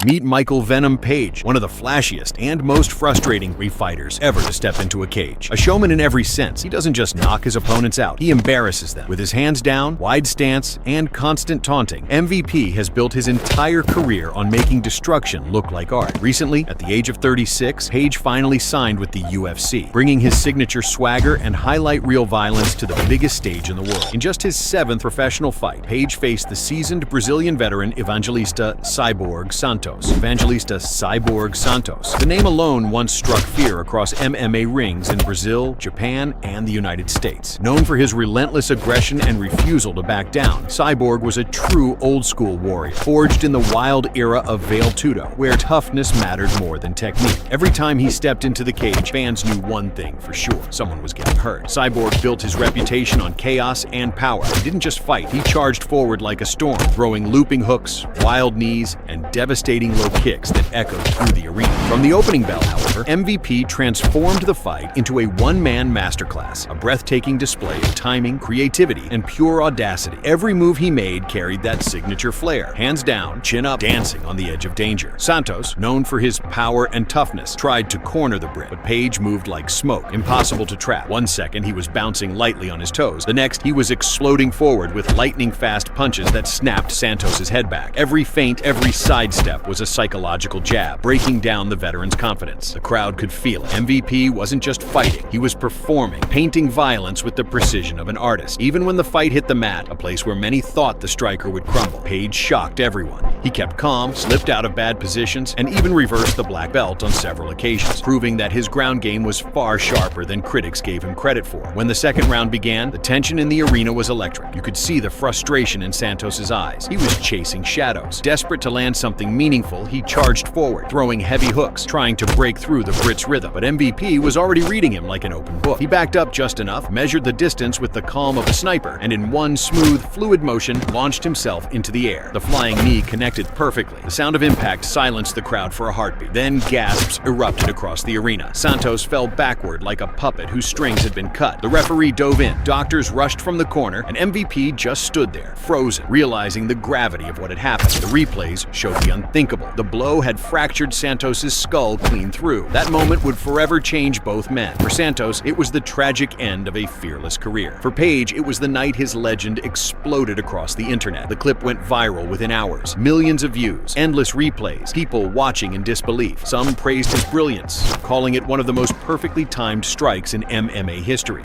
Meet Michael Venom Page, one of the flashiest and most frustrating fighters ever to step into a cage. A showman in every sense, he doesn't just knock his opponents out, he embarrasses them. With his hands down, wide stance, and constant taunting, MVP has built his entire career on making destruction look like art. Recently, at the age of 36, Page finally signed with the UFC, bringing his signature swagger and highlight reel violence to the biggest stage in the world. In just his 7th professional fight, Page faced the seasoned Brazilian veteran Evangelista Cyborg Santos. Evangelista Cyborg Santos. The name alone once struck fear across MMA rings in Brazil, Japan, and the United States. Known for his relentless aggression and refusal to back down, Cyborg was a true old-school warrior, forged in the wild era of Vale Tudo, where toughness mattered more than technique. Every time he stepped into the cage, fans knew one thing for sure: someone was getting hurt. Cyborg built his reputation on chaos and power. He didn't just fight, he charged forward like a storm, throwing looping hooks, wild knees, and devastating low kicks that echoed through the arena. From the opening bell, however, MVP transformed the fight into a one-man masterclass, a breathtaking display of timing, creativity, and pure audacity. Every move he made carried that signature flair. Hands down, chin up, dancing on the edge of danger. Santos, known for his power and toughness, tried to corner the Brit, but Page moved like smoke, impossible to trap. One second, he was bouncing lightly on his toes. The next, he was exploding forward with lightning-fast punches that snapped Santos's head back. Every feint, every sidestep was a psychological jab, breaking down the veteran's confidence. The crowd could feel it. MVP wasn't just fighting, he was performing, painting violence with the precision of an artist. Even when the fight hit the mat, a place where many thought the striker would crumble, Page shocked everyone. He kept calm, slipped out of bad positions, and even reversed the black belt on several occasions, proving that his ground game was far sharper than critics gave him credit for. When the second round began, the tension in the arena was electric. You could see the frustration in Santos's eyes. He was chasing shadows. Desperate to land something meaningful, he charged forward, throwing heavy hooks, trying to break through the Brit's rhythm. But MVP was already reading him like an open book. He backed up just enough, measured the distance with the calm of a sniper, and in one smooth, fluid motion, launched himself into the air. The flying knee connected perfectly. The sound of impact silenced the crowd for a heartbeat. Then gasps erupted across the arena. Santos fell backward like a puppet whose strings had been cut. The referee dove in. Doctors rushed from the corner, and MVP just stood there, frozen, realizing the gravity of what had happened. The replays showed the unthinkable. The blow had fractured Santos's skull clean through. That moment would forever change both men. For Santos, it was the tragic end of a fearless career. For Page, it was the night his legend exploded across the internet. The clip went viral within hours. Millions of views, endless replays, people watching in disbelief. Some praised his brilliance, calling it one of the most perfectly timed strikes in MMA history.